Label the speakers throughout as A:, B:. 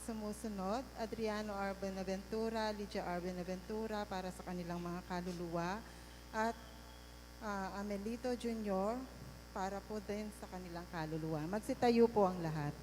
A: sumusunod, Adriano R. Benaventura, Lydia R. Benaventura para sa kanilang mga kaluluwa at Amelito Jr. para po din sa kanilang kaluluwa. Magsitayo po ang lahat.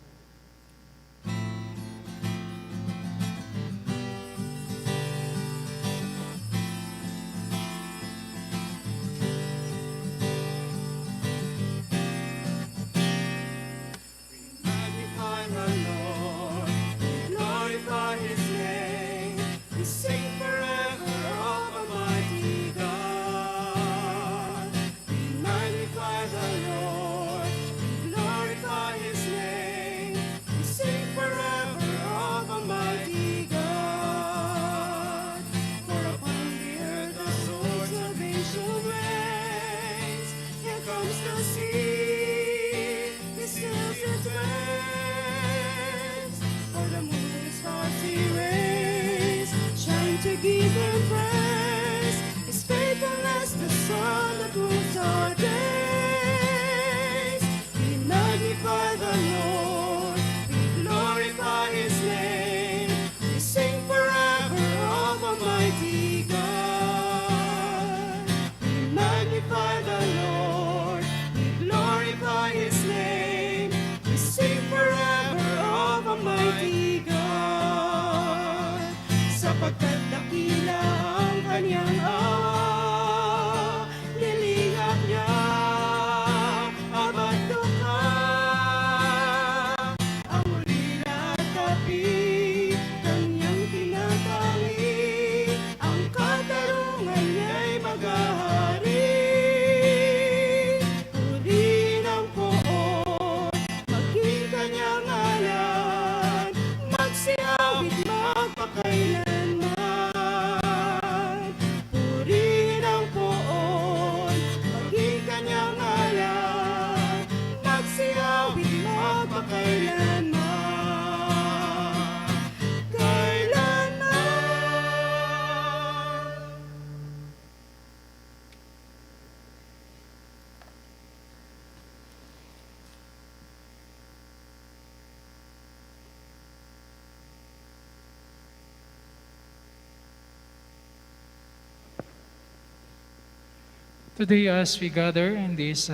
B: Today, as we gather in this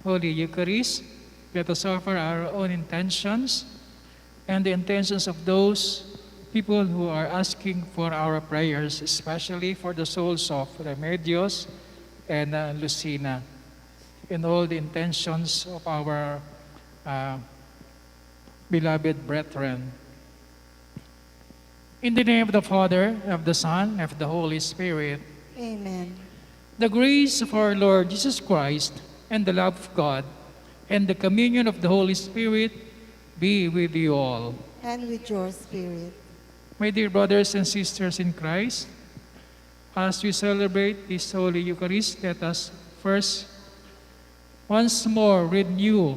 B: Holy Eucharist, let us offer our own intentions and the intentions of those people who are asking for our prayers, especially for the souls of Remedios and Lucina, and all the intentions of our beloved brethren. In the name of the Father, of the Son, and of the Holy Spirit.
A: Amen.
B: The grace of our Lord Jesus Christ, and the love of God, and the communion of the Holy Spirit be with you all.
A: And with your spirit.
B: My dear brothers and sisters in Christ, as we celebrate this Holy Eucharist, let us first once more renew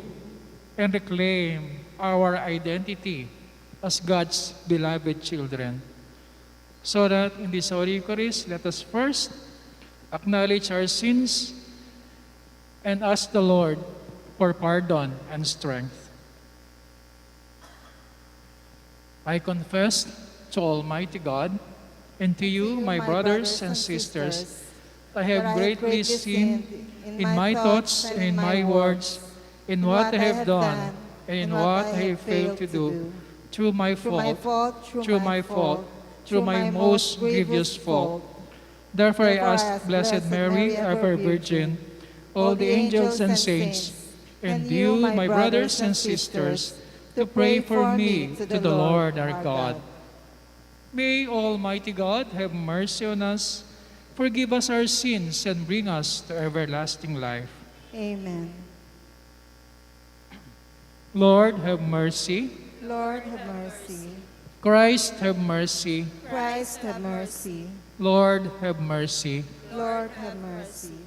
B: and reclaim our identity as God's beloved children. So that in this Holy Eucharist, let us first acknowledge our sins and ask the Lord for pardon and strength. I confess to Almighty God and to you, my brothers and sisters, I have greatly sinned in my thoughts and in my words, in what I have done and in what I have failed to do, through my most grievous fault. Therefore I ask Blessed Mary, ever Virgin, all the angels and saints, and you, my brothers and sisters, to pray for me to the Lord our God. May Almighty God have mercy on us, forgive us our sins, and bring us to everlasting life.
A: Amen.
B: Lord, have mercy.
A: Lord, have mercy.
B: Christ, have mercy.
A: Christ, have mercy.
B: Lord, have mercy.
A: Lord, have mercy.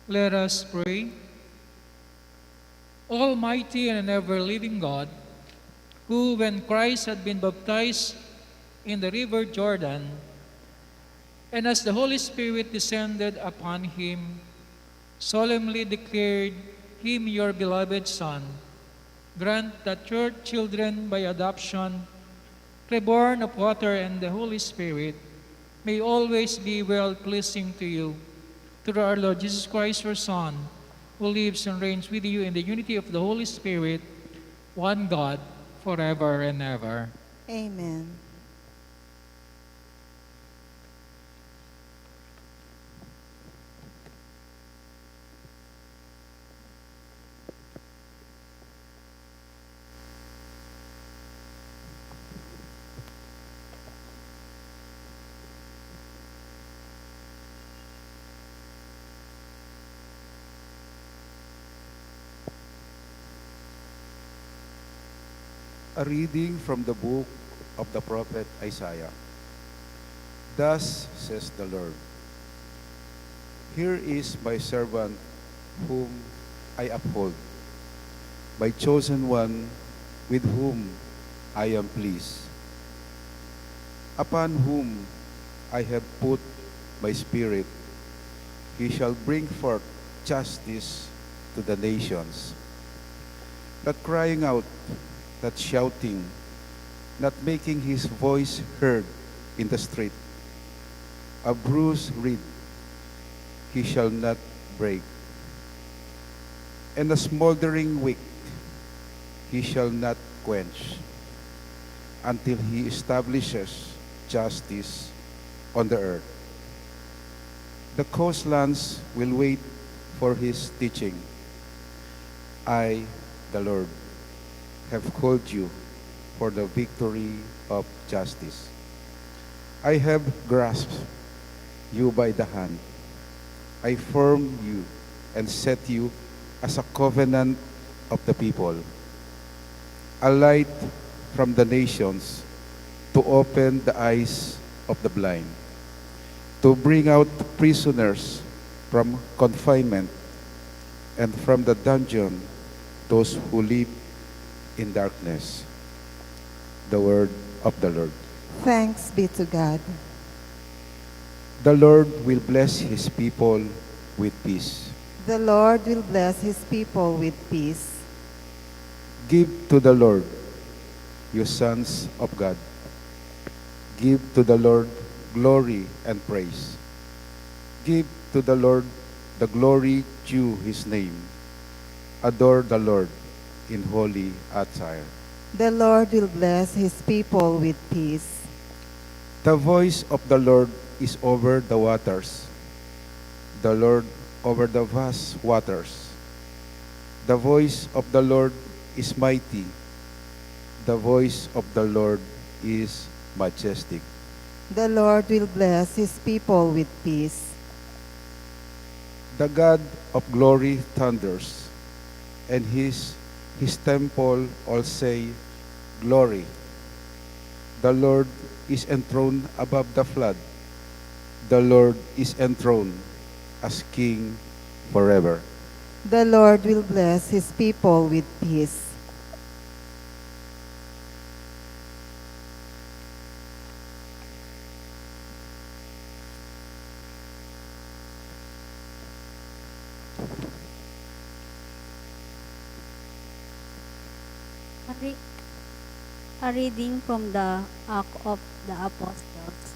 B: Let us pray. Almighty and ever-living God, who, when Christ had been baptized in the river Jordan, and as the Holy Spirit descended upon him, solemnly declared him your beloved Son, grant that your children by adoption, reborn of water and the Holy Spirit, may always be well-pleasing to you, through our Lord Jesus Christ, your Son, who lives and reigns with you in the unity of the Holy Spirit, one God, forever and ever.
A: Amen.
C: A reading from the book of the prophet Isaiah. Thus says the Lord, here is my servant whom I uphold, my chosen one with whom I am pleased, upon whom I have put my spirit. He shall bring forth justice to the nations. Not crying out, not shouting, not making his voice heard in the street. A bruised reed he shall not break, and a smoldering wick he shall not quench, until he establishes justice on the earth. The coastlands will wait for his teaching. I, the Lord, have called you for the victory of justice. I have grasped you by the hand. I formed you and set you as a covenant of the people, a light from the nations to open the eyes of the blind, to bring out prisoners from confinement, and from the dungeon those who live in darkness. The word of the Lord.
A: Thanks be to God.
C: The Lord will bless his people with peace.
A: The Lord will bless his people with peace.
C: Give to the Lord, you sons of God. Give to the Lord glory and praise. Give to the Lord the glory due his name. Adore the Lord in holy attire.
A: The Lord will bless his people with peace.
C: The voice of the Lord is over the waters, the Lord over the vast waters. The voice of the Lord is mighty. The voice of the Lord is majestic.
A: The Lord will bless his people with peace.
C: The God of glory thunders, and his temple all say, glory. The Lord is enthroned above the flood. The Lord is enthroned as King forever.
A: The Lord will bless his people with peace.
D: A reading from the Act of the Apostles.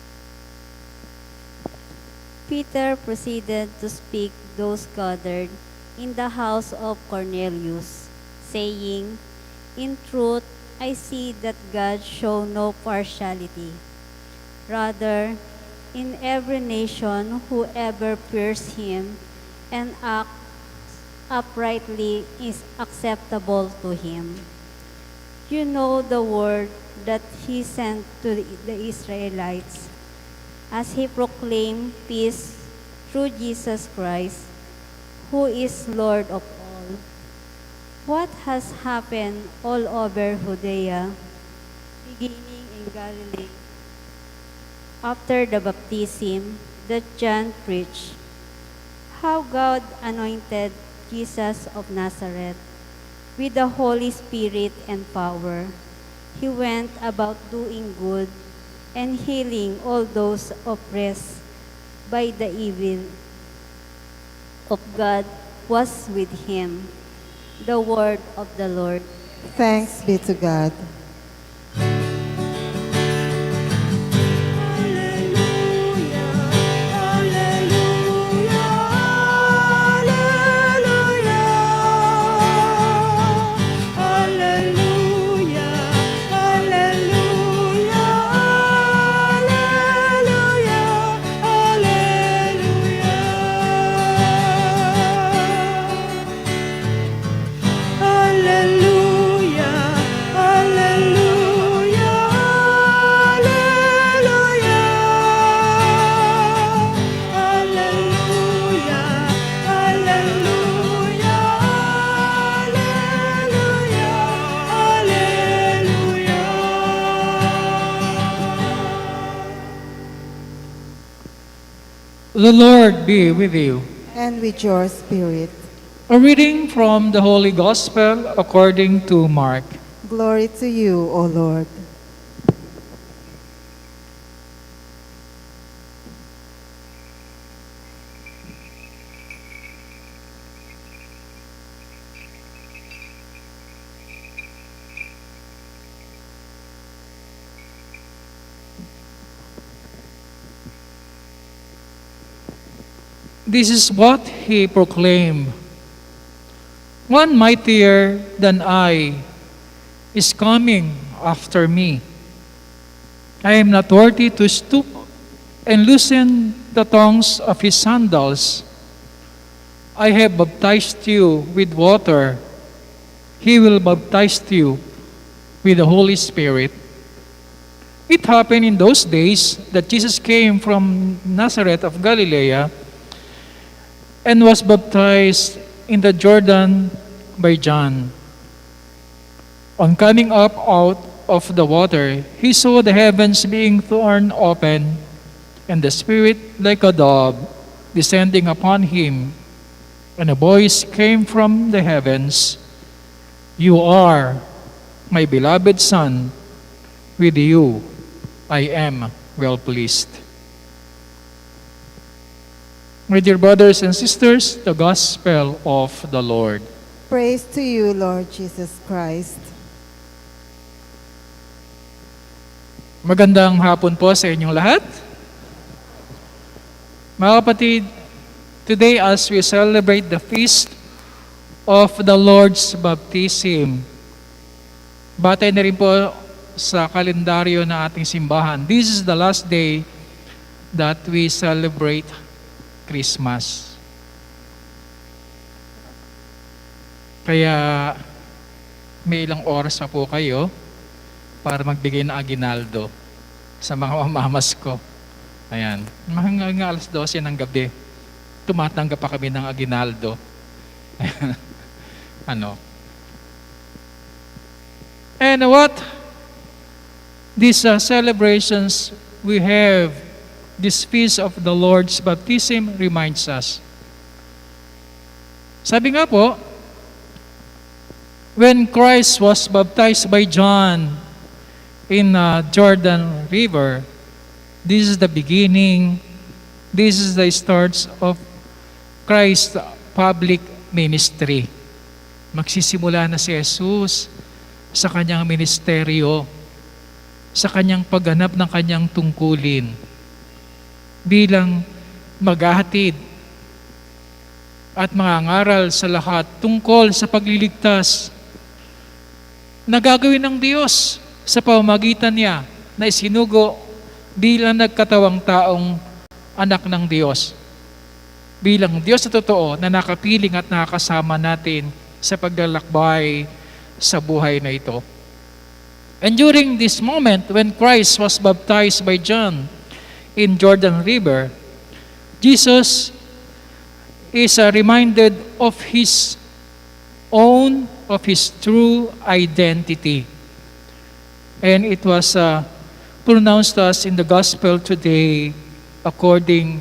D: Peter proceeded to speak those gathered in the house of Cornelius, saying, in truth, I see that God show no partiality. Rather, in every nation, whoever fears him and acts uprightly is acceptable to him. You know the word that he sent to the Israelites, as he proclaimed peace through Jesus Christ, who is Lord of all. What has happened all over Judea, beginning in Galilee, after the baptism that John preached, how God anointed Jesus of Nazareth with the Holy Spirit and power. He went about doing good and healing all those oppressed by the evil of God was with him. The word of the Lord.
A: Thanks be to God.
E: Hallelujah, hallelujah.
B: The Lord be with you.
A: And with your spirit.
B: A reading from the Holy Gospel according to Mark.
A: Glory to you, O Lord.
B: This is what he proclaimed. One mightier than I is coming after me. I am not worthy to stoop and loosen the thongs of his sandals. I have baptized you with water. He will baptize you with the Holy Spirit. It happened in those days that Jesus came from Nazareth of Galilee and was baptized in the Jordan by John. On coming up out of the water, he saw the heavens being torn open, and the Spirit like a dove descending upon him. And a voice came from the heavens, "You are my beloved Son, with you I am well pleased." My dear brothers and sisters, the Gospel of the Lord.
A: Praise to you, Lord Jesus Christ.
B: Magandang hapon po sa inyong lahat. Mga kapatid, today as we celebrate the feast of the Lord's Baptism, batay na rin po sa kalendaryo ng ating simbahan. This is the last day that we celebrate Christmas. Kaya may ilang oras pa po kayo para magbigay ng aginaldo sa mga mamamas ko. Ayan. Mga alas 12 ng gabi, tumatanggap pa kami ng aginaldo. Ano? And what? These celebrations we have, this feast of the Lord's Baptism reminds us. Sabi nga po, when Christ was baptized by John in Jordan River, this is the beginning, this is the start of Christ's public ministry. Magsisimula na si Jesus sa kanyang ministeryo, sa kanyang pagganap ng kanyang tungkulin bilang maghahatid at mangangaral sa lahat tungkol sa pagliligtas na gagawin ng Diyos sa pamamagitan niya na isinugo bilang nagkatawang taong anak ng Diyos. Bilang Diyos na totoo na nakapiling at nakakasama natin sa paglalakbay sa buhay na ito. And during this moment when Christ was baptized by John in Jordan River, Jesus is reminded of his true identity. And it was pronounced to us in the gospel today according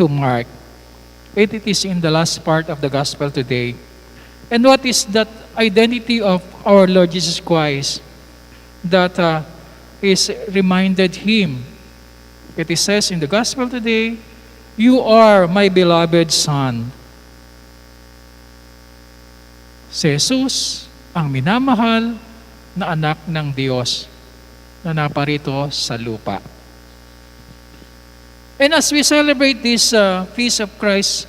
B: to Mark. It is in the last part of the gospel today. And what is that identity of our Lord Jesus Christ that is reminded him? It says in the gospel today, "You are my beloved Son." Si Jesus ang minamahal na anak ng Diyos na naparito sa lupa. And as we celebrate this feast of Christ,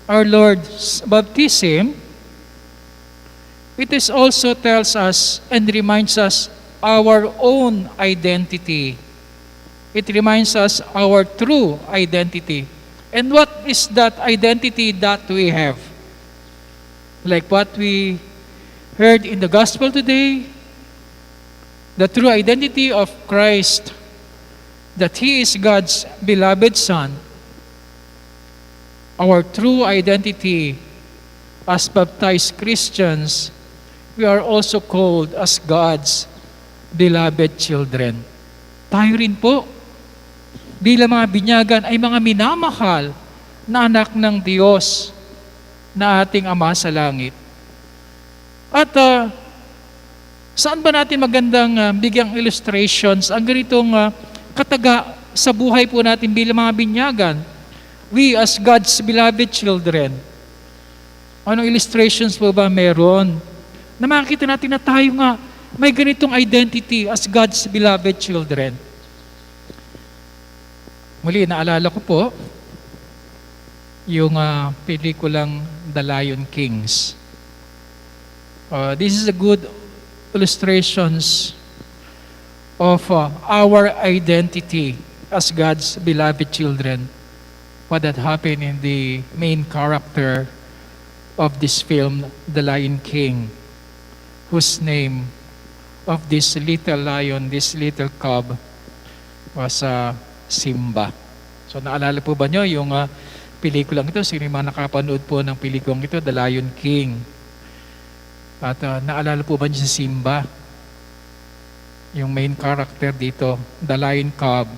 B: our Lord's baptism, it is also tells us and reminds us our own identity. It reminds us our true identity. And what is that identity that we have? Like what we heard in the gospel today, the true identity of Christ, that He is God's beloved Son. Our true identity as baptized Christians, we are also called as God's beloved children. Tayo rin po, bilang mga binyagan ay mga minamahal na anak ng Diyos na ating Ama sa langit. At saan ba natin magandang bigyang illustrations ang ganitong kataga sa buhay po natin bilang mga binyagan? We as God's beloved children, anong illustrations po ba meron? Na makikita natin na tayo nga may ganitong identity as God's beloved children. Muli, naalala ko po yung pelikulang The Lion Kings. This is a good illustrations of our identity as God's beloved children. What had happened in the main character of this film, The Lion King, whose name of this little lion, this little cub, was Simba. So naalala po ba nyo yung pelikulang ito? Sino yung mga nakapanood po ng pelikulang ito, The Lion King? At naalala po ba nyo si Simba? Yung main character dito, the lion cub.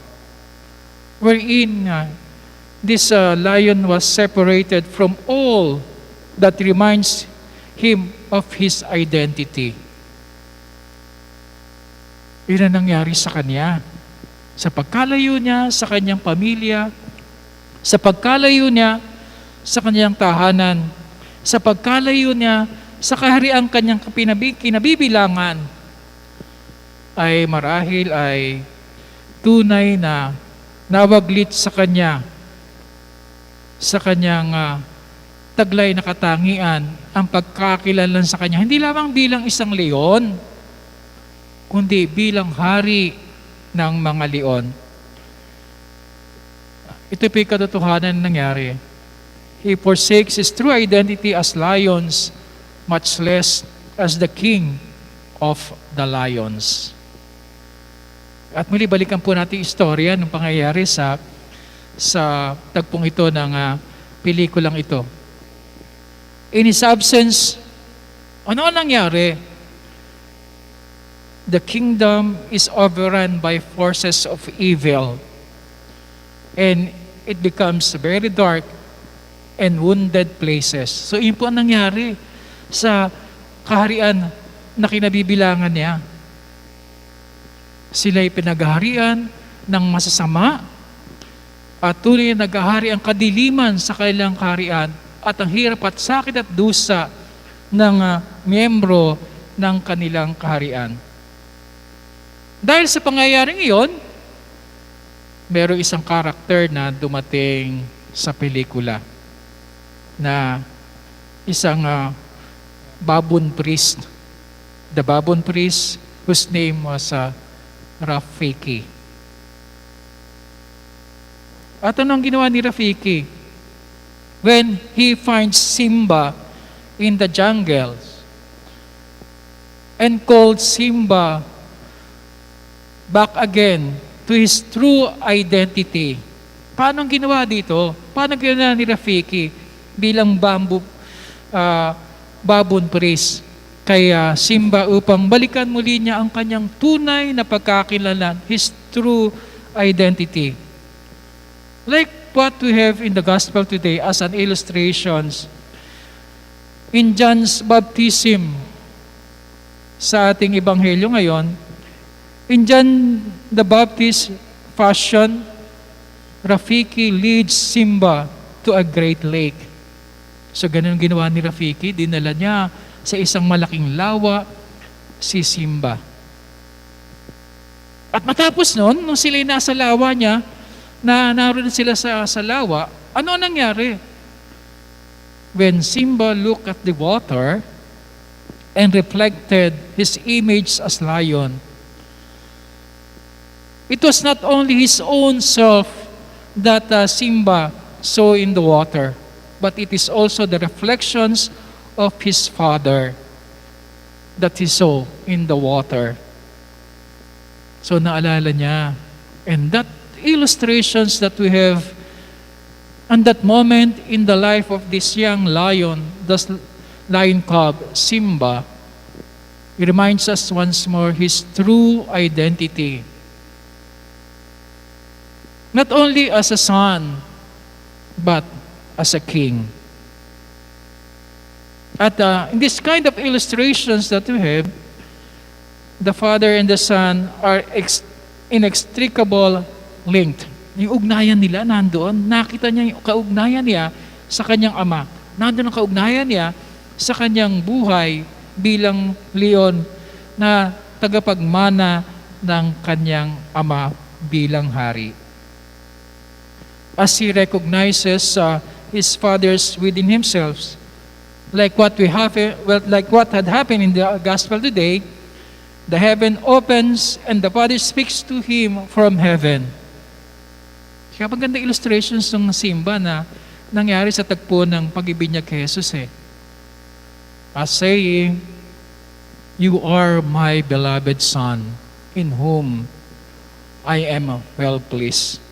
B: Wherein this lion was separated from all that reminds him of his identity. Yun ang nangyari sa kanya. Sa pagkalayo niya sa kanyang pamilya, sa pagkalayo niya sa kanyang tahanan, sa pagkalayo niya sa kahariang kanyang kinabibilangan, ay marahil ay tunay na nawaglit sa kanya, sa kanyang taglay na katangian, ang pagkakilanlan sa kanya, hindi lamang bilang isang leon, kundi bilang hari ng mga leon. Ito po yung katotohanan na nangyari. He forsakes his true identity as lions, much less as the king of the lions. At muli, balikan po natin yung istorya ng pangyayari sa tagpong ito ng pelikulang ito. In his absence, ano ang nangyari? The kingdom is overrun by forces of evil, and it becomes very dark and wounded places. So yun po ang nangyari sa kaharian na kinabibilangan niya. Sila'y pinaghaharian ng masasama at tunay na naghahari ang kadiliman sa kanilang kaharian at ang hirap at sakit at dusa ng miyembro ng kanilang kaharian. Dahil sa pangyayaring iyon, merong isang karakter na dumating sa pelikula na isang baboon priest. The baboon priest whose name was Rafiki. At anong ginawa ni Rafiki? When he finds Simba in the jungles and called Simba back again to his true identity. Paano ginawa dito? Paano ginawa ni Rafiki bilang baboon priest kay Simba upang balikan muli niya ang kanyang tunay na pagkakilanlan, his true identity. Like what we have in the gospel today as an illustrations in John's baptism sa ating ebanghelyo ngayon. In John the Baptist fashion, Rafiki leads Simba to a great lake. So ganun ginawa ni Rafiki, dinala niya sa isang malaking lawa si Simba. At matapos nun, nung sila'y nasa lawa niya, na naroon sila sa lawa, ano ang nangyari? When Simba looked at the water and reflected his image as lion, it was not only his own self that Simba saw in the water, but it is also the reflections of his father that he saw in the water. So naalala niya. And that illustrations that we have and that moment in the life of this young lion, the lion cub, Simba, it reminds us once more his true identity. Not only as a son, but as a king. At in this kind of illustrations that we have, the Father and the Son are inextricable linked. Yung ugnayan nila nandoon, nakita niya yung kaugnayan niya sa kanyang ama. Nandoon ang kaugnayan niya sa kanyang buhay bilang leon na tagapagmana ng kanyang ama bilang hari. As he recognizes his fathers within himself, like what had happened in the gospel today, the heaven opens and the Father speaks to him from heaven. Kaya magandang illustrations ng simba na nangyari sa tagpo ng pag-ibig niya kay Jesus as saying, "You are my beloved Son, in whom I am well pleased."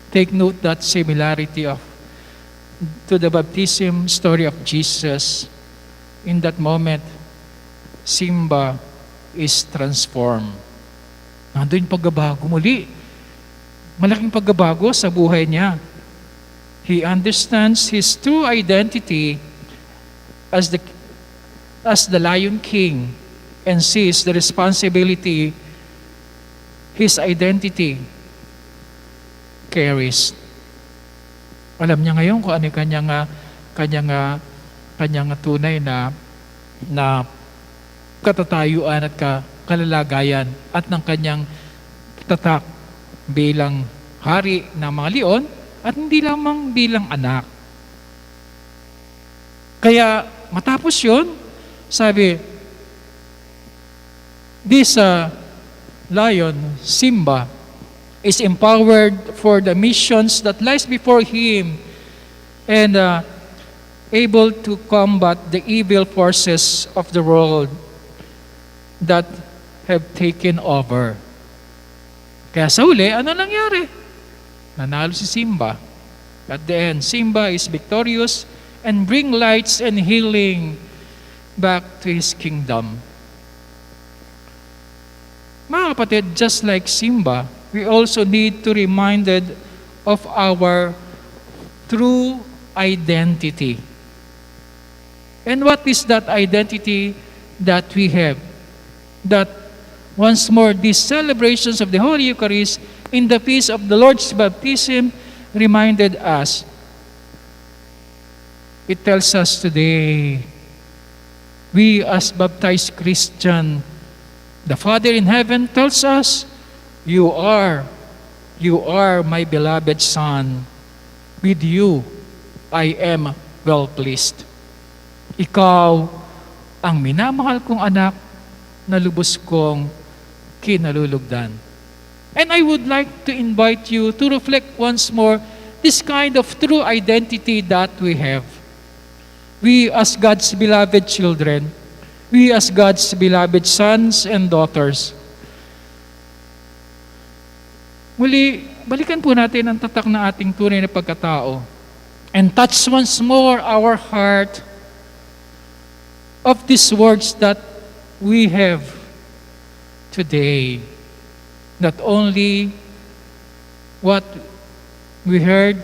B: Take note that similarity to the baptism story of Jesus. In that moment, Simba is transformed. Nandun yung pagbabago muli. Malaking pagbabago sa buhay niya. He understands his true identity as the Lion King and sees the responsibility his identity carries. Alam niya ngayon kung ano yung kanyang tunay na katatayuan at kalalagayan at ng kanyang tatak bilang hari ng mga leon at hindi lamang bilang anak. Kaya matapos yun, sabi, this lion, Simba, is empowered for the missions that lies before him and able to combat the evil forces of the world that have taken over. Kaya sa uli, ano nangyari? Nanalo si Simba. At the end, Simba is victorious and bring lights and healing back to his kingdom. Mga kapatid, just like Simba, we also need to be reminded of our true identity. And what is that identity that we have? That once more, these celebrations of the Holy Eucharist in the feast of the Lord's baptism reminded us. It tells us today, we as baptized Christian, the Father in heaven tells us, you are my beloved Son. With you, I am well pleased. Ikaw ang minamahal kong anak na lubos kong kinalulugdan. And I would like to invite you to reflect once more this kind of true identity that we have. We as God's beloved children, we as God's beloved sons and daughters. Muli, balikan po natin ang tatak na ating tunay na pagkatao and touch once more our heart of these words that we have today. Not only what we heard,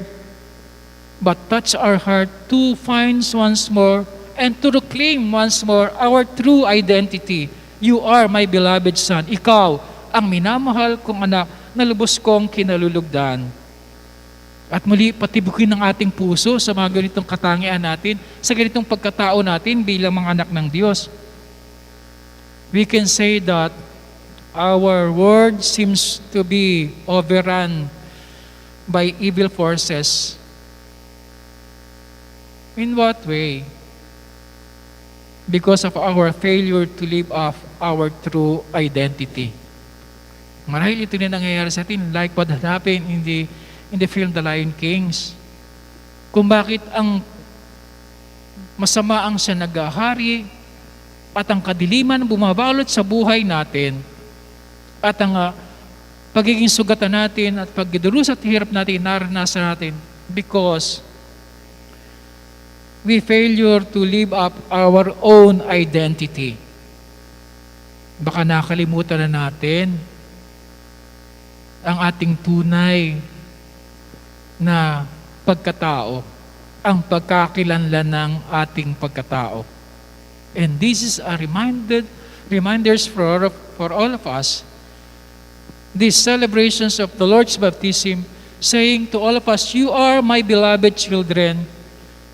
B: but touch our heart to find once more and to reclaim once more our true identity. You are my beloved Son. Ikaw ang minamahal kong anak na lubos kong kinalulugdan. At muli, patibukin ang ating puso sa mga ganitong katangian natin, sa ganitong pagkatao natin bilang mga anak ng Diyos. We can say that our world seems to be overrun by evil forces. In what way? Because of our failure to live off our true identity. Marahil ito na nangyayari sa atin, like what happened in the film The Lion Kings. Kung bakit ang masama ang siya naghahari at ang kadiliman bumabalot sa buhay natin at ang pagiging sugatan natin at pagdurus at hirap natin naranasan natin because we failure to live up our own identity. Baka nakalimutan na natin ang ating tunay na pagkatao, ang pagkakilanlan ng ating pagkatao. And this is a reminders for all of us, these celebrations of the Lord's baptism, saying to all of us, you are my beloved children.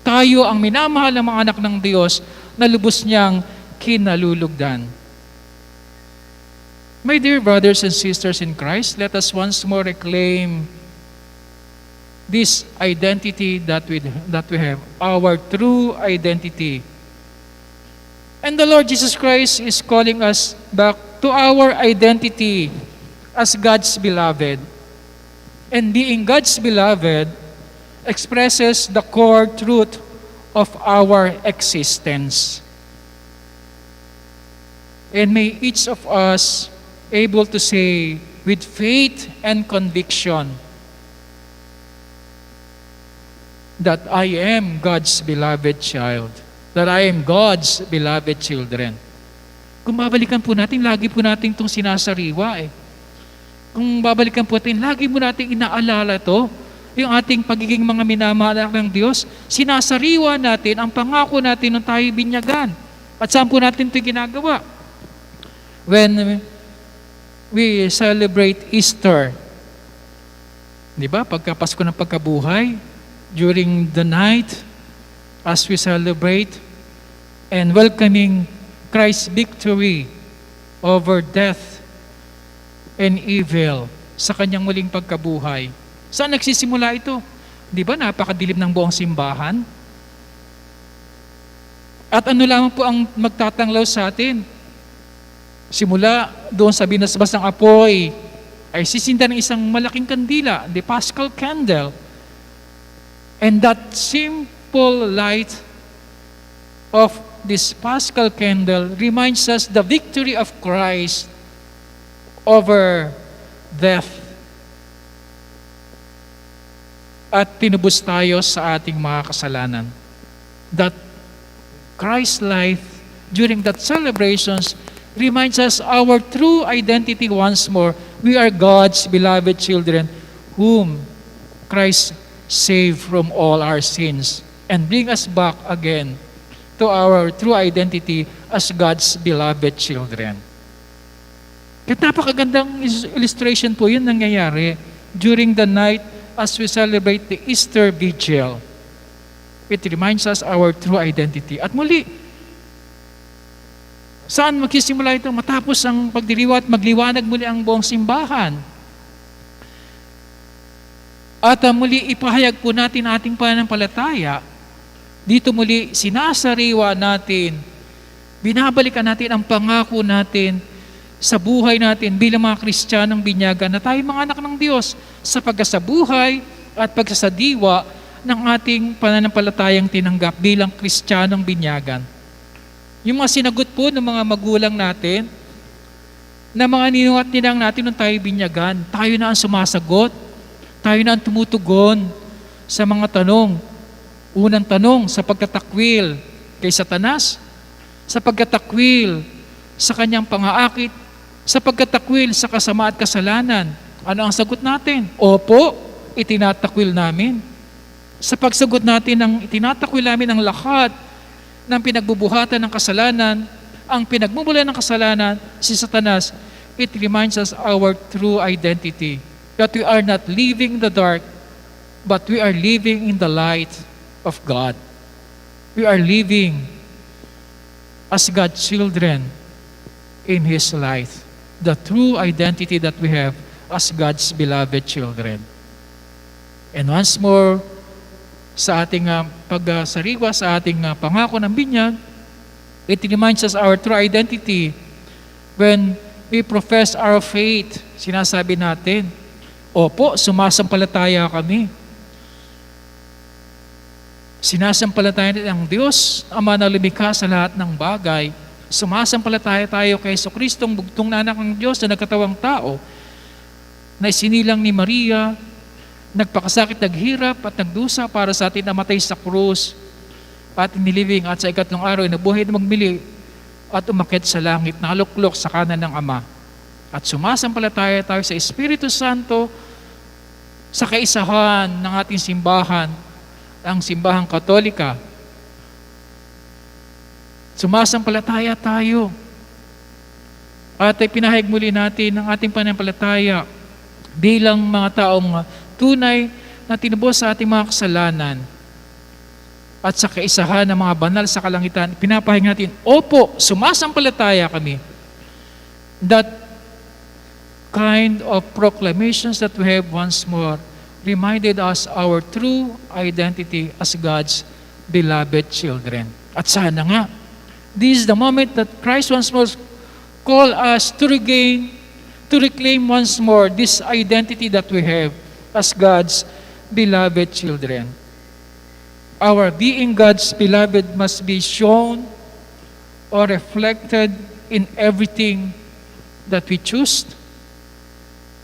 B: Tayo ang minamahal ng mga anak ng Diyos na lubos niyang kinalulugdan. My dear brothers and sisters in Christ, let us once more reclaim this identity that we have, our true identity. And the Lord Jesus Christ is calling us back to our identity as God's beloved. And being God's beloved expresses the core truth of our existence. And may each of us able to say with faith and conviction that I am God's beloved child, that I am God's beloved children. Kung babalikan po natin, lagi po natin itong sinasariwa eh. Kung babalikan po natin, lagi po natin inaalala to, yung ating pagiging mga minamahal ng Diyos, sinasariwa natin ang pangako natin nung tayo binyagan. At saan po natin ito ginagawa? When we celebrate Easter, di ba? Pagka Pasko ng pagkabuhay, during the night, as we celebrate and welcoming Christ's victory over death and evil sa kanyang muling pagkabuhay. Saan nagsisimula ito? Di ba napakadilim ng buong simbahan? At ano lamang po ang magtatanglaw sa atin? Simula doon sa binasbas ng apoy, ay sisinda ng isang malaking kandila, the Paschal candle. And that simple light of this Paschal candle reminds us the victory of Christ over death. At tinubos tayo sa ating mga kasalanan. That Christ's life during that celebrations reminds us our true identity once more. We are God's beloved children whom Christ saved from all our sins and bring us back again to our true identity as God's beloved children. Kaya napakagandang illustration po yun nangyayari during the night as we celebrate the Easter Vigil. It reminds us our true identity. At muli, saan magsisimula ito? Matapos ang pagdiriwa at magliwanag muli ang buong simbahan. At muli ipahayag po natin ating pananampalataya. Dito muli sinasariwa natin, binabalikan natin ang pangako natin sa buhay natin bilang mga Kristiyanong binyagan na tayo mga anak ng Diyos sa pagkasabuhay at pagsasadiwa ng ating pananampalatayang tinanggap bilang Kristiyanong binyagan. Yung mga sinagot po ng mga magulang natin, na mga ninuhat-ninang natin nung tayo binyagan, tayo na ang sumasagot, tayo na ang tumutugon sa mga tanong. Unang tanong, sa pagkatakwil kay Satanas, sa pagkatakwil sa kanyang pangaakit, sa pagkatakwil sa kasama at kasalanan. Ano ang sagot natin? Opo, itinatakwil namin. Sa pagsagot natin ng itinatakwil namin ang lahat ng pinagbubuhatan ng kasalanan, ang pinagmumulan ng kasalanan, si Satanas, it reminds us our true identity. That we are not living in the dark, but we are living in the light of God. We are living as God's children in His light. The true identity that we have as God's beloved children. And once more, sa ating pagsariwa, sa ating pangako ng binyag, it reminds us our true identity when we profess our faith. Sinasabi natin, opo, sumasampalataya kami. Sinasampalataya natin ang Diyos, Ama na lumikha sa lahat ng bagay. Sumasampalataya tayo kay Jesucristong bugtong na anak ng Diyos na nagkatawang tao, na isinilang ni Maria, nagpakasakit, naghirap at nagdusa para sa atin, namatay sa krus, at nilibing at sa ikatlong araw, nabuhay na magmili at umakyat sa langit, naluklok sa kanan ng Ama. At sumasampalataya tayo sa Espiritu Santo sa kaisahan ng ating simbahan, ang simbahang Katolika. Sumasampalataya tayo. At ay pinahayag muli natin ang ating pananampalataya bilang mga taong tunay na tinubos sa ating mga kasalanan at sa kaisahan ng mga banal sa kalangitan. Pinapahayag natin, opo, sumasampalataya kami. That kind of proclamations that we have once more reminded us our true identity as God's beloved children. At sana nga, this is the moment that Christ once more call us to reclaim once more this identity that we have as God's beloved children. Our being God's beloved must be shown or reflected in everything that we choose,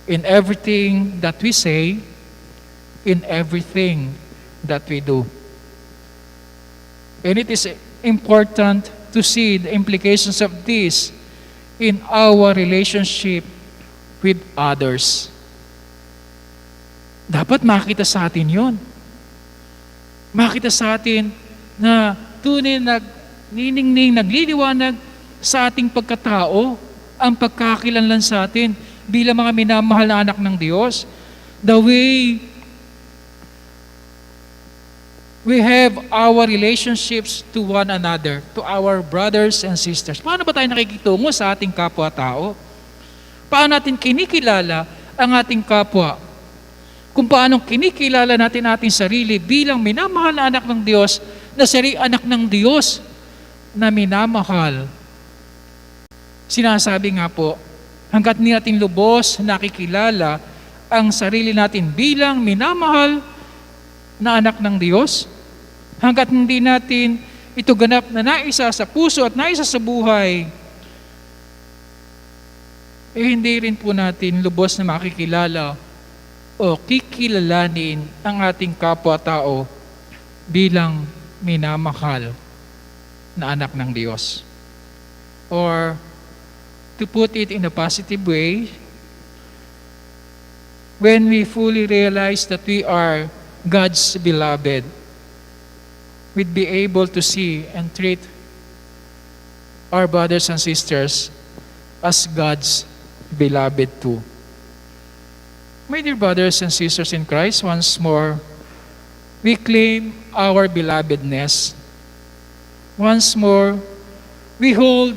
B: in everything that we say, in everything that we do. And it is important to see the implications of this in our relationship with others. Dapat makita sa atin yon. Makita sa atin na tunay nagniningning, nagliliwanag sa ating pagkatao, ang pagkakilanlan sa atin bilang mga minamahal na anak ng Diyos. The way we have our relationships to one another, to our brothers and sisters. Paano ba tayo nakikitungo sa ating kapwa-tao? Paano natin kinikilala ang ating kapwa? Kung paano kinikilala natin ating sarili bilang minamahal na anak ng Diyos, na anak ng Diyos na minamahal. Sinasabi nga po, hanggat hindi natin lubos nakikilala ang sarili natin bilang minamahal na anak ng Diyos, hanggat hindi natin ito ganap na naisa sa puso at naisa sa buhay, hindi rin po natin lubos na makikilala o kikilalanin ang ating kapwa-tao bilang minamahal na anak ng Diyos. Or, to put it in a positive way, when we fully realize that we are God's beloved, we'd be able to see and treat our brothers and sisters as God's beloved too. My dear brothers and sisters in Christ, once more, we claim our belovedness. Once more, we hold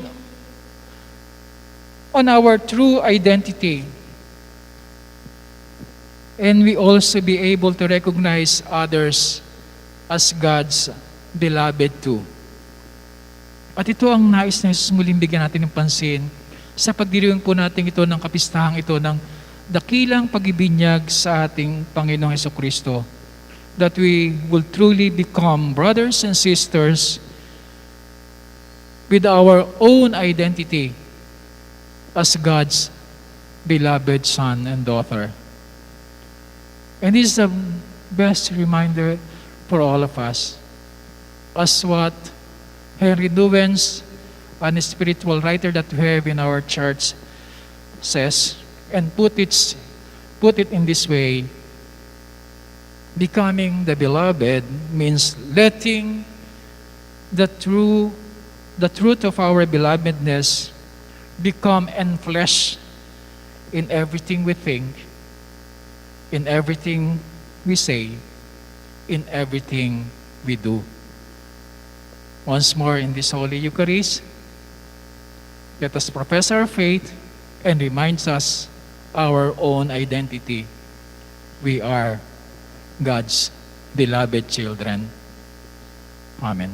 B: on our true identity. And we also be able to recognize others as God's beloved too. At ito ang nais na muling bigyan natin ng pansin sa pagdiriwang po natin ito ng kapistahang ito ng dakilang pag-ibinyag sa ating Panginoong Hesukristo, that we will truly become brothers and sisters with our own identity as God's beloved son and daughter. And this is the best reminder for all of us, as what Henry Duwens, a spiritual writer that we have in our church, says, and put it in this way: becoming the beloved means letting the truth of our belovedness become enfleshed in everything we think, in everything we say, in everything we do. Once more in this Holy Eucharist, let us profess our faith and reminds us our own identity. We are God's beloved children. Amen.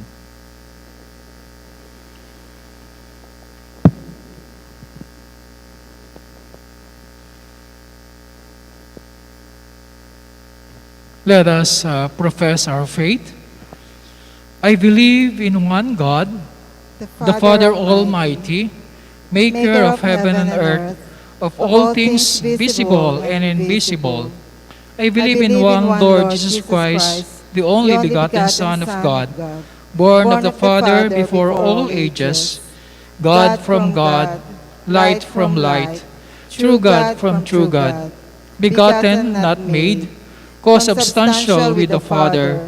B: Let us profess our faith. I believe in one God, the Father Almighty, maker of heaven and earth, of all things visible and invisible. I believe in one Lord Jesus Christ, the only begotten Son of God, born of the Father before all ages, God from God, light from light, true God from true God, begotten, not made, co-substantial with the Father.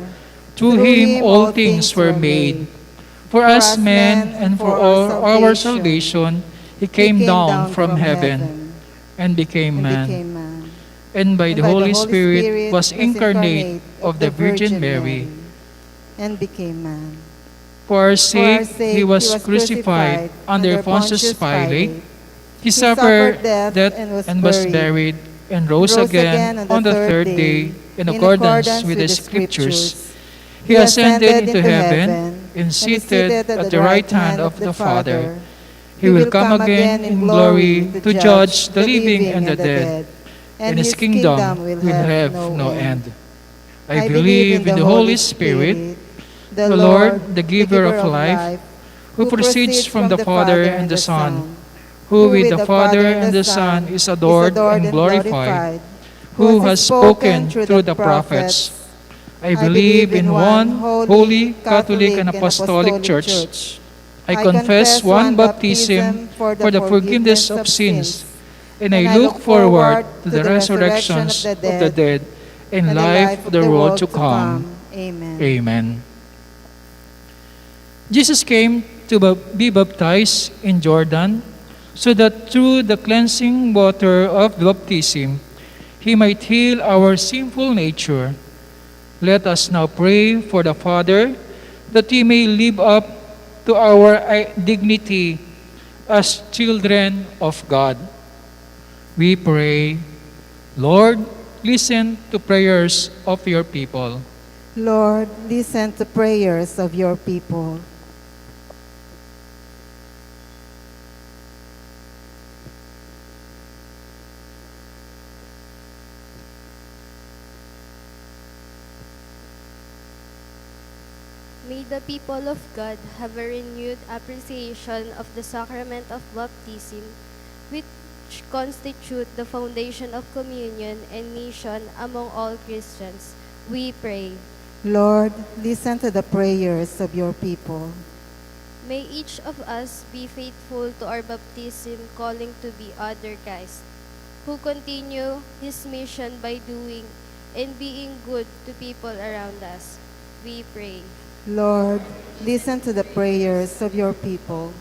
B: Through him all things were made. For us men and for all our salvation, he came down from heaven and became man. And by the Holy Spirit was incarnate of the Virgin Mary.
A: And became man.
B: For our sake he was crucified under Pontius Pilate. He suffered death and was buried, and rose again on the third day in accordance with the Scriptures. He ascended into heaven and seated at the right hand of the Father. He will come again in glory to judge the living and the dead, and his kingdom will have no end. I believe in the Holy Spirit, the Lord, the giver of life, who proceeds from the Father and the Son, who with the Father and the Son is adored and glorified, who has spoken through the prophets. I believe in one holy, Catholic, and Apostolic Church. I confess one baptism for the forgiveness of sins, and I look forward to the resurrections of the dead and life of the world to come.
A: Amen.
B: Amen. Jesus came to be baptized in Jordan, so that through the cleansing water of baptism, he might heal our sinful nature. Let us now pray for the Father, that he may live up to our dignity as children of God. We pray, Lord, listen to prayers of your people.
A: Lord, listen to prayers of your people.
E: May the people of God have a renewed appreciation of the sacrament of baptism, which constitute the foundation of communion and mission among all Christians. We pray.
A: Lord, listen to the prayers of your people.
E: May each of us be faithful to our baptism calling to be other Christ, who continue his mission by doing and being good to people around us. We pray.
A: Lord, listen to the prayers of your people.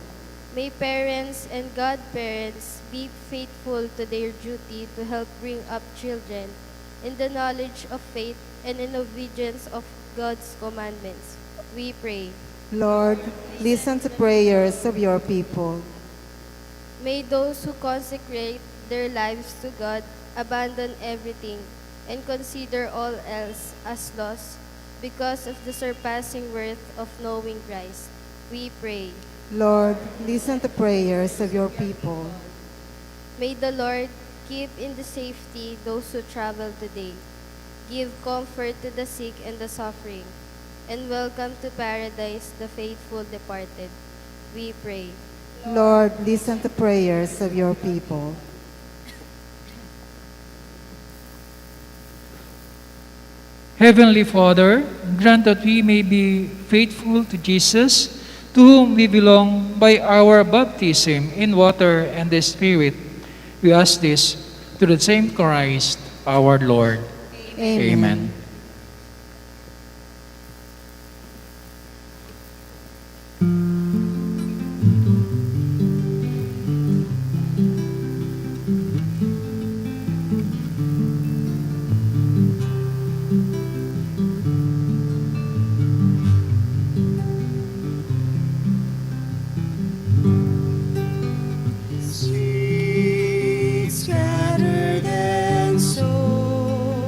E: May parents and godparents be faithful to their duty to help bring up children in the knowledge of faith and in obedience of God's commandments. We pray.
A: Lord, listen to prayers of your people.
E: May those who consecrate their lives to God abandon everything and consider all else as loss because of the surpassing worth of knowing Christ. We pray.
A: Lord, listen to prayers of your people.
E: May the Lord keep in the safety those who travel today. Give comfort to the sick and the suffering, and welcome to paradise the faithful departed. We pray.
A: Lord, listen to prayers of your people.
B: Heavenly Father, grant that we may be faithful to Jesus, to whom we belong by our baptism in water and the Spirit. We ask this through the same Christ, our Lord. Amen.
F: Sweet scattered and sown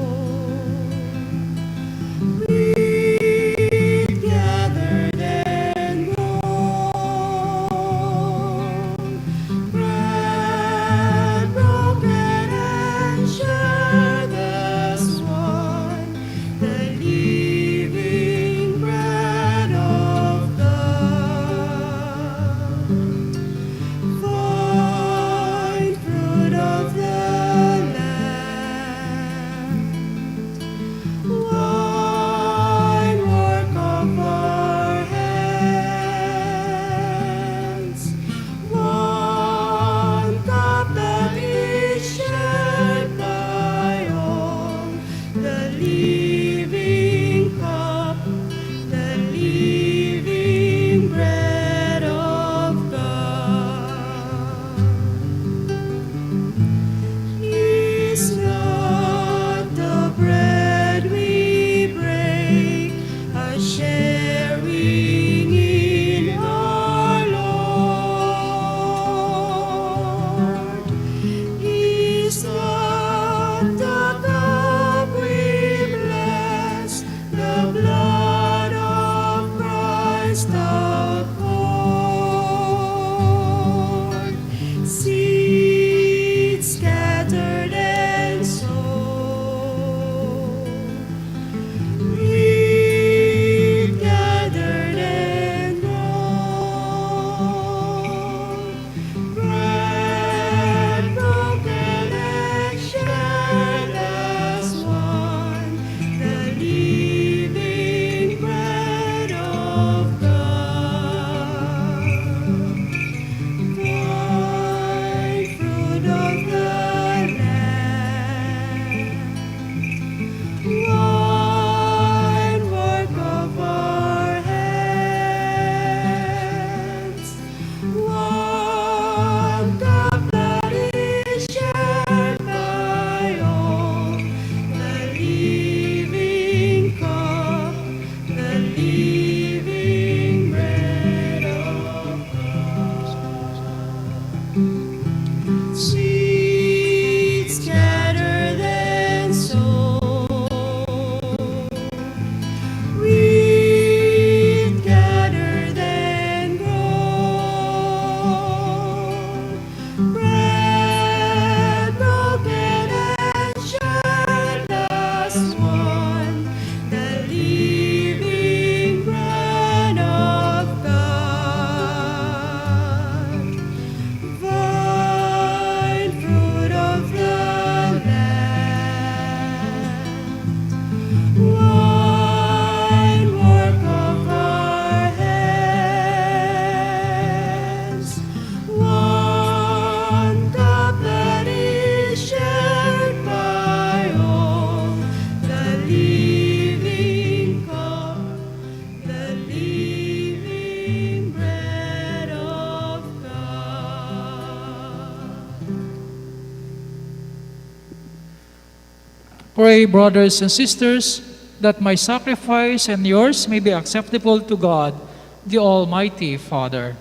B: Pray, brothers and sisters, that my sacrifice and yours may be acceptable to God, the Almighty Father.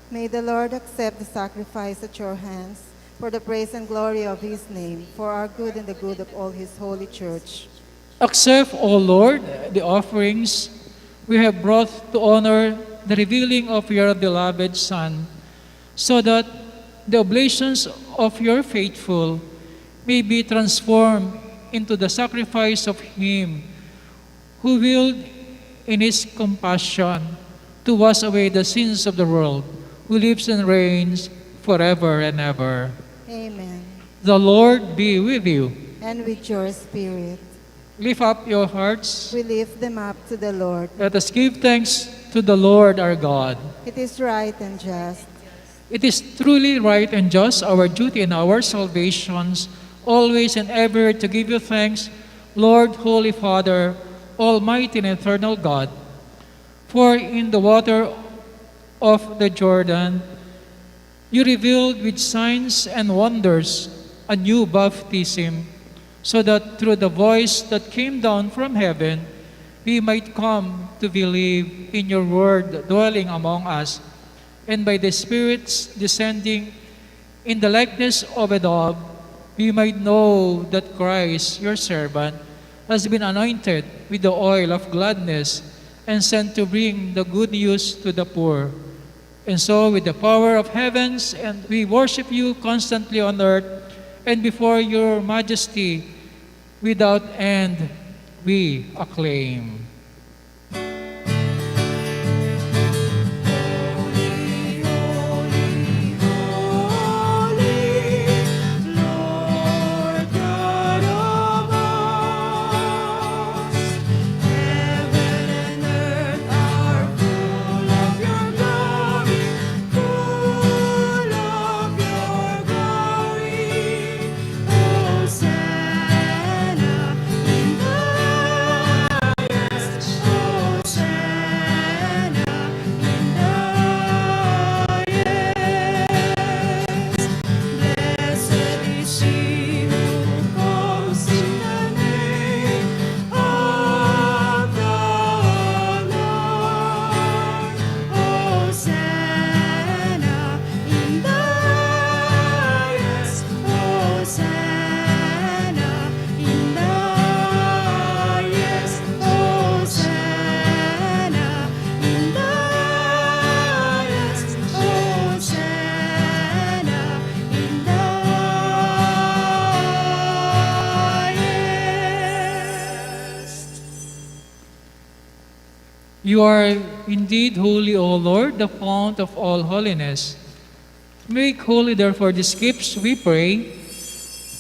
A: May the Lord accept the sacrifice at your hands for the praise and glory of his name, for our good and the good of all his holy church.
B: Accept, O Lord, the offerings we have brought to honor the revealing of your beloved Son, so that the oblations of your faithful may be transformed into the sacrifice of him who willed in his compassion to wash away the sins of the world, who lives and reigns forever and ever.
A: Amen.
B: The Lord be with you.
A: And with your spirit,
B: Lift up your hearts.
A: we lift them up to the Lord.
B: Let us give thanks to the Lord our God.
A: It is right and just.
B: It is truly right and just, our duty and our salvations, always and ever to give you thanks, Lord, Holy Father, Almighty and eternal God. For in the water of the Jordan, you revealed with signs and wonders a new baptism, so that through the voice that came down from heaven, we might come to believe in your word dwelling among us, and by the Spirit's descending in the likeness of a dove, we might know that Christ, your servant, has been anointed with the oil of gladness and sent to bring the good news to the poor. And so, with the power of heavens, and we worship you constantly on earth, and before your majesty, without end, we acclaim. You are indeed holy, O Lord, the fount of all holiness. Make holy, therefore, these gifts, we pray,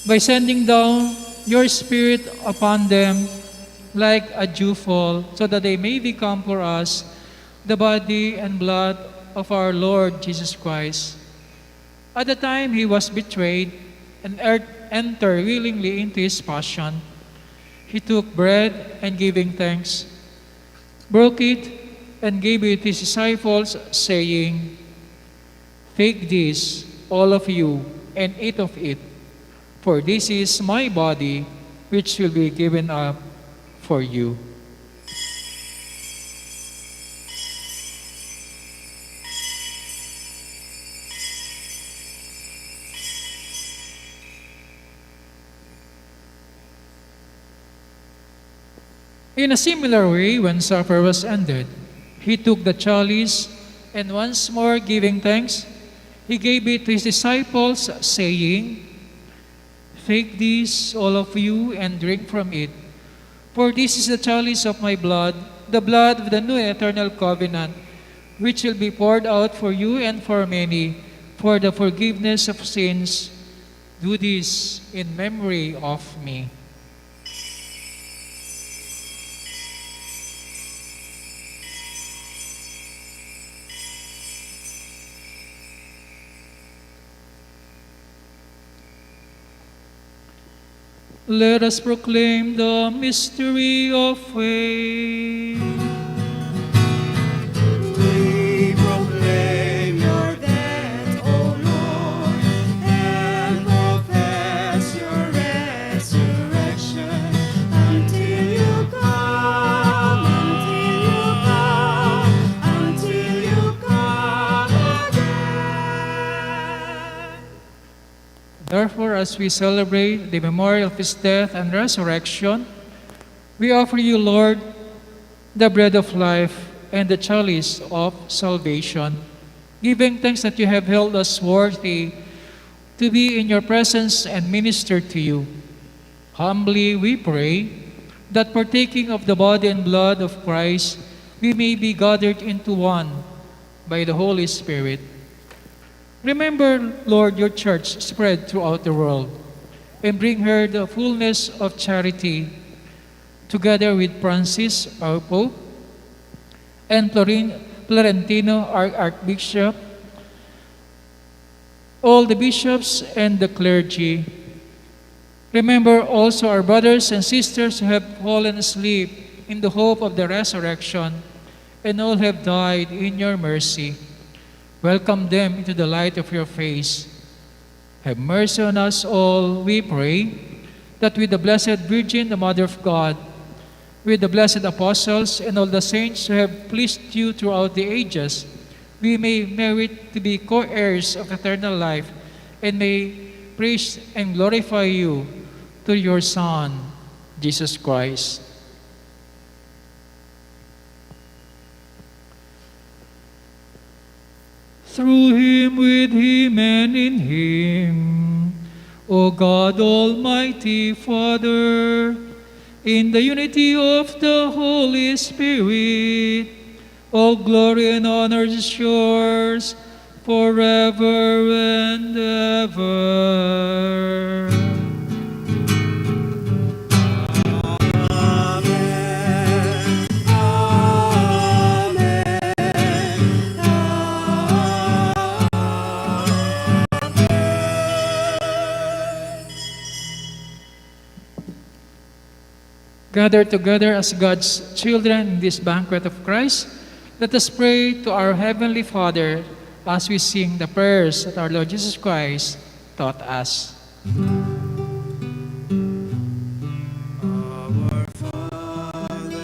B: by sending down your Spirit upon them like a dewfall, so that they may become for us the body and blood of our Lord Jesus Christ. At the time he was betrayed and entered willingly into his passion, he took bread and giving thanks, broke it and gave it to his disciples, saying, "Take this, all of you, and eat of it, for this is my body, which will be given up for you." In a similar way, when supper was ended, he took the chalice, and once more giving thanks, he gave it to his disciples, saying, "Take this, all of you, and drink from it. For this is the chalice of my blood, the blood of the new eternal covenant, which will be poured out for you and for many, for the forgiveness of sins. Do this in memory of me." Let us proclaim the mystery of faith.
F: We proclaim your death, O Lord, and
B: Therefore, as we celebrate the memorial of his death and resurrection, we offer you, Lord, the bread of life and the chalice of salvation, giving thanks that you have held us worthy to be in your presence and minister to you. Humbly we pray that partaking of the body and blood of Christ, we may be gathered into one by the Holy Spirit. Remember, Lord, your church spread throughout the world, and bring her the fullness of charity, together with Francis, our Pope, and Florentino, our Archbishop, all the bishops and the clergy. Remember also our brothers and sisters who have fallen asleep in the hope of the resurrection, and all have died in your mercy. Welcome them into the light of your face. Have mercy on us all, we pray, that with the Blessed Virgin, the Mother of God, with the blessed apostles and all the saints who have pleased you throughout the ages, we may merit to be co-heirs of eternal life, and may praise and glorify you through your Son, Jesus Christ. Through him, with him, and in him, O God, Almighty Father, in the unity of the Holy Spirit, all glory and honor is yours forever and ever. Gathered together as God's children in this banquet of Christ, let us pray to our Heavenly Father as we sing the prayers that our Lord Jesus Christ taught us.
F: Our Father,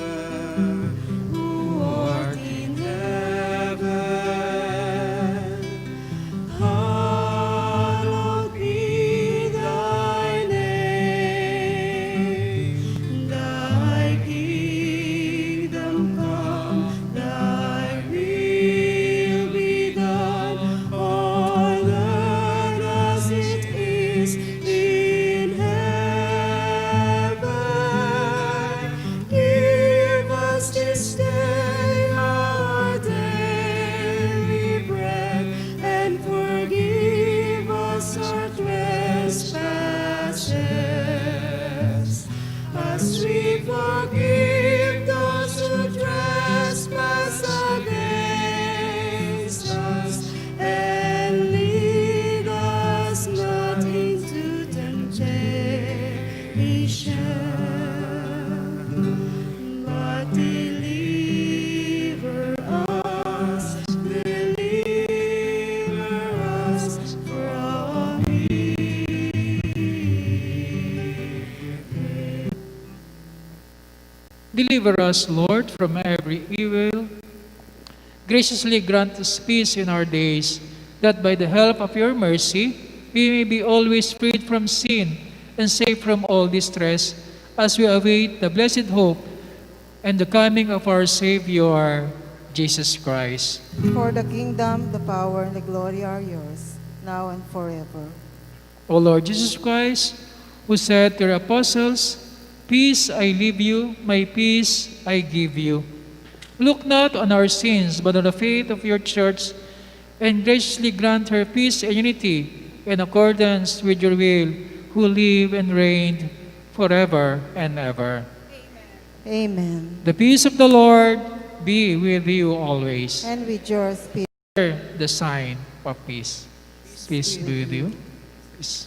F: who art in heaven, hallowed be thy name. Thy kingdom come, thy will be done on earth as it is in heaven. Give us this day our daily bread, and forgive us our trespasses, as we forgive those who trespass against us. And lead us not into temptation, but deliver us from
B: Deliver us, Lord, from every evil. Graciously grant us peace in our days, that by the help of your mercy, we may be always freed from sin and safe from all distress, as we await the blessed hope and the coming of our Savior, Jesus Christ.
A: For the kingdom, the power, and the glory are yours, now and forever.
B: O Lord Jesus Christ, who said to your apostles, "Peace I leave you, my peace I give you," look not on our sins, but on the faith of your church, and graciously grant her peace and unity in accordance with your will, who live and reign forever and ever.
A: Amen.
B: The peace of the Lord be with you always.
A: And with your spirit.
B: The sign of peace. Peace be with you. Peace.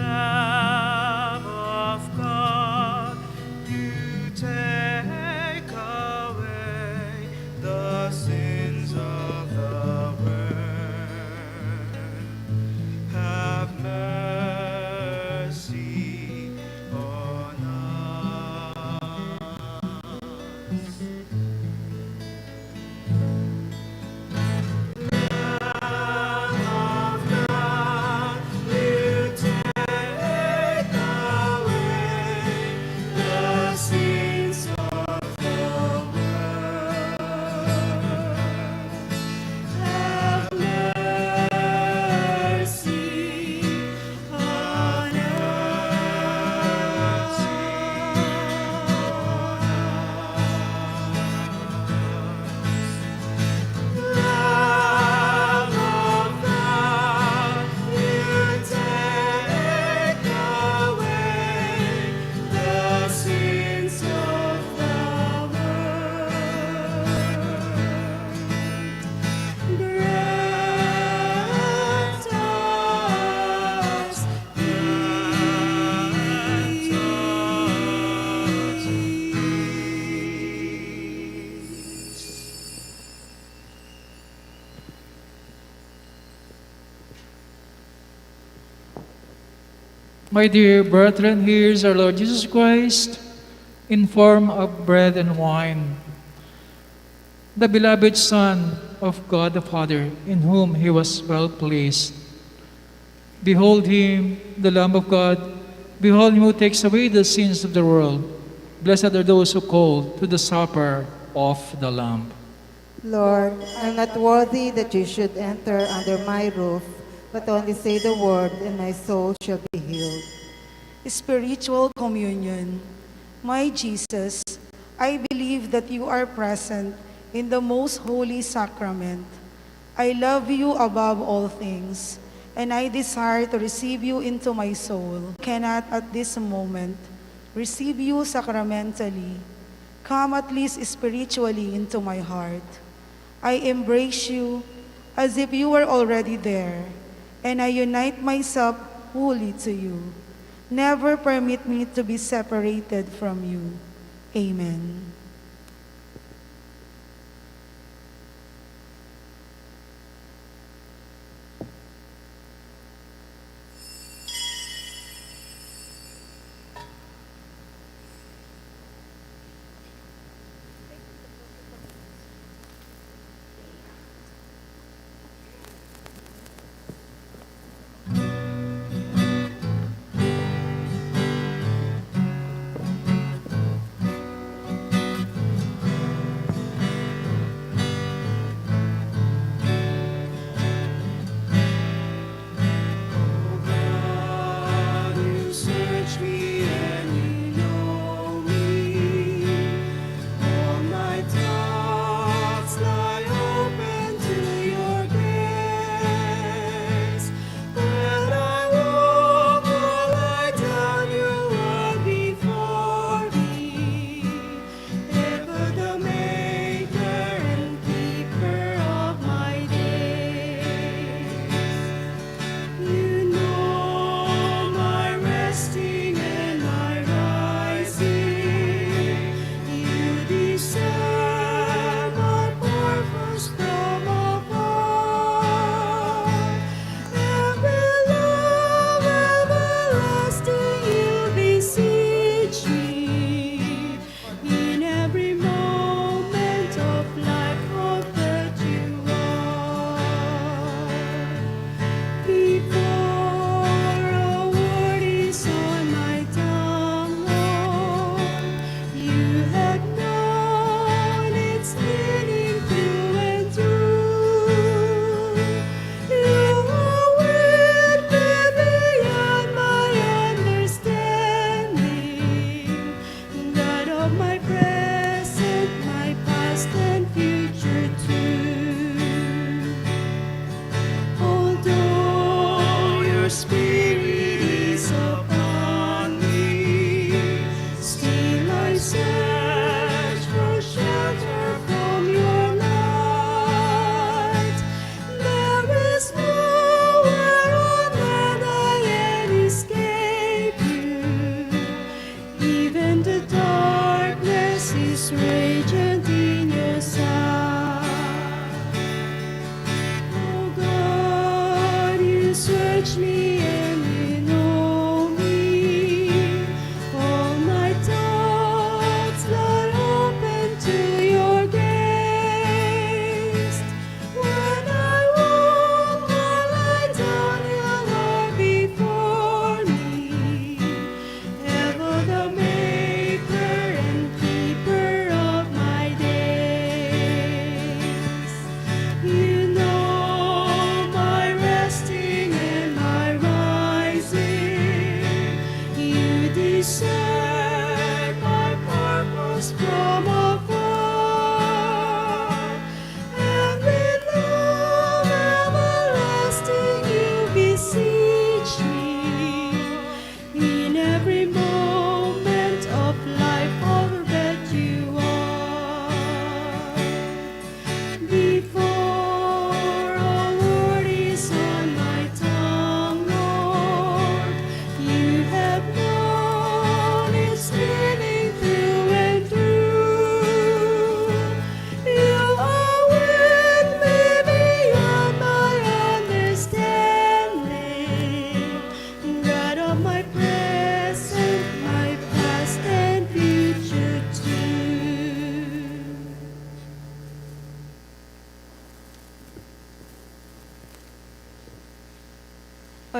F: Lamb of God, you take away the sins of the world. Have mercy on us.
B: My dear brethren, here is our Lord Jesus Christ in form of bread and wine, the beloved Son of God the Father, in whom he was well pleased. Behold him, the Lamb of God. Behold him who takes away the sins of the world. Blessed are those who call to the supper of the Lamb.
A: Lord, I'm not worthy that you should enter under my roof, but only say the word, and my soul shall be healed.
G: Spiritual communion. My Jesus, I believe that you are present in the most holy sacrament. I love you above all things, and I desire to receive you into my soul. I cannot at this moment receive you sacramentally. Come at least spiritually into my heart. I embrace you as if you were already there, and I unite myself wholly to you. Never permit me to be separated from you. Amen.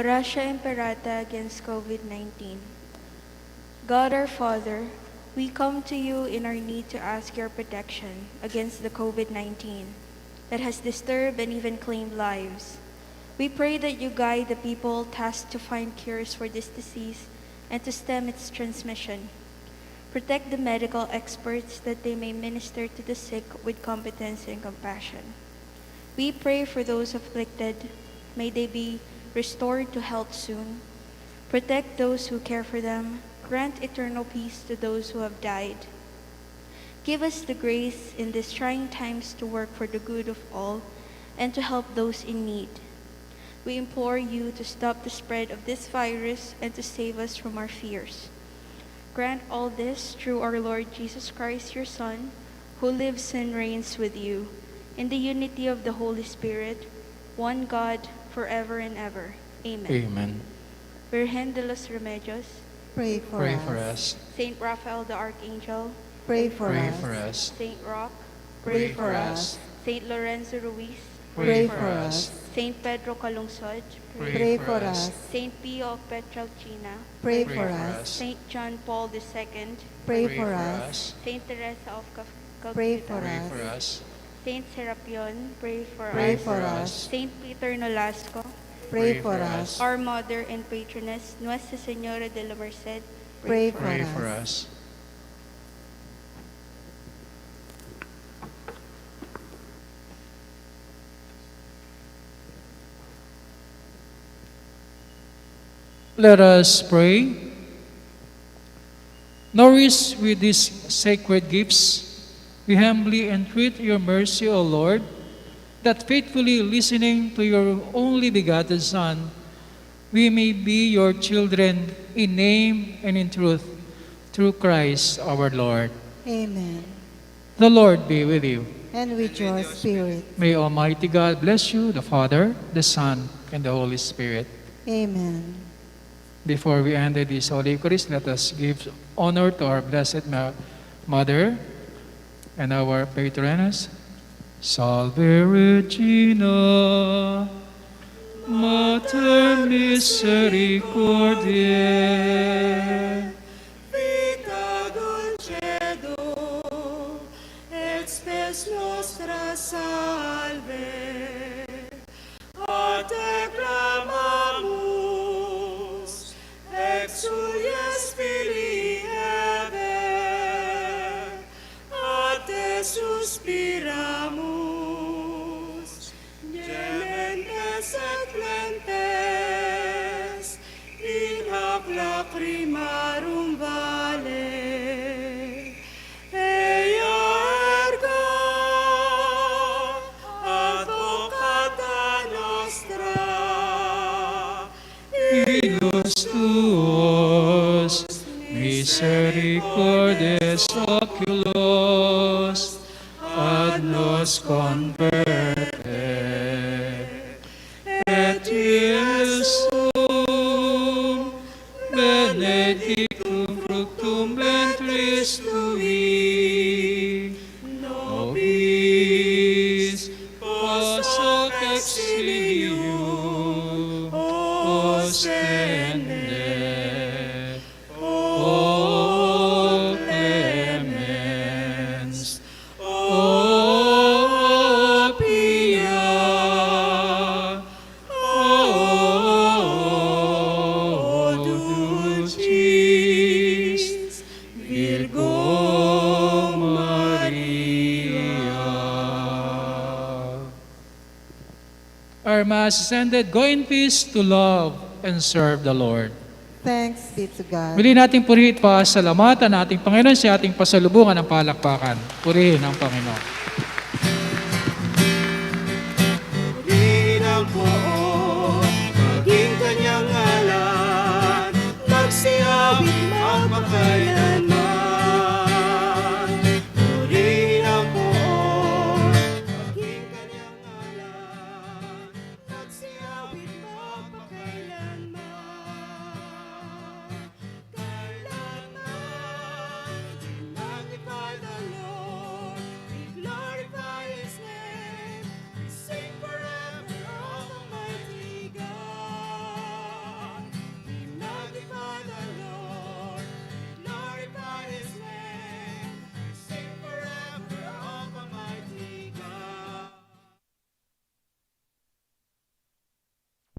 H: Oratia Imperata against COVID-19. God our Father, we come to you in our need to ask your protection against the COVID-19 that has disturbed and even claimed lives. We pray that you guide the people tasked to find cures for this disease and to stem its transmission. Protect the medical experts that they may minister to the sick with competence and compassion. We pray for those afflicted. May they be restored to health soon. Protect those who care for them. Grant eternal peace to those who have died. Give us the grace in these trying times to work for the good of all and to help those in need. We implore you to stop the spread of this virus and to save us from our fears. Grant all this through our Lord Jesus Christ, your Son, who lives and reigns with you in the unity of the Holy Spirit, one God, forever and ever. Amen.
B: Amen.
H: Virgen de los Remedios,
A: Pray for
B: Pray
A: us.
B: for us.
H: Saint Raphael the Archangel,
A: Pray for
B: Pray
A: us.
B: for us.
H: Saint Roch,
A: Pray for us.
H: Saint Lorenzo Ruiz,
A: Pray for us.
H: Saint Pedro Calungsod,
A: Pray for us.
H: Saint Pio of Petralcina,
A: Pray
B: Pray
A: for
B: for
A: us.
B: us.
H: Saint John Paul II,
A: Pray for us.
H: Saint Teresa of
A: Pray for
H: Calcutta,
B: Pray
A: us.
B: for us.
H: Saint Serapion, pray for
A: Pray
H: us.
A: for us.
H: Saint Peter Nolasco,
A: Pray for us.
H: our mother and patroness, Nuestra Señora de la Merced,
A: Pray for
B: Pray for
A: us.
B: us. Let us pray. Nourished with these sacred gifts, we humbly entreat your mercy, O Lord, that faithfully listening to your only begotten Son, we may be your children in name and in truth, through Christ our Lord.
A: Amen.
B: The Lord be with you.
A: And with your spirit.
B: May Almighty God bless you, the Father, the Son, and the Holy Spirit.
A: Amen.
B: Before we end this Holy Eucharist, let us give honor to our Blessed Mother and our Patroness. Salve Regina, Mater Misericordiae,
F: Vita dulcedo, et spes nostra salve, a te clamamus, exulies filii Eve, a te suspiramus, gementes et plentes, in hac lacrimarum vale. Ea erga, advocata nostra,
B: Ius tuos, misericordes oculos, ad nos converte, et Iesum benedictum fructum ventris tui, nobis post hoc exilium ostende, o clemens, o pia, o dulcis Virgo Maria. Our Mass is ended. Go in peace to love and serve the Lord.
A: Thanks be to God.
B: Muli nating purihin at pasalamatan ating Panginoon sa ating pasalubungan ng palakpakan. Purihin ang Panginoon.
F: purihin ang poon, maging kanyang ngalan, magsiawit magpakailan.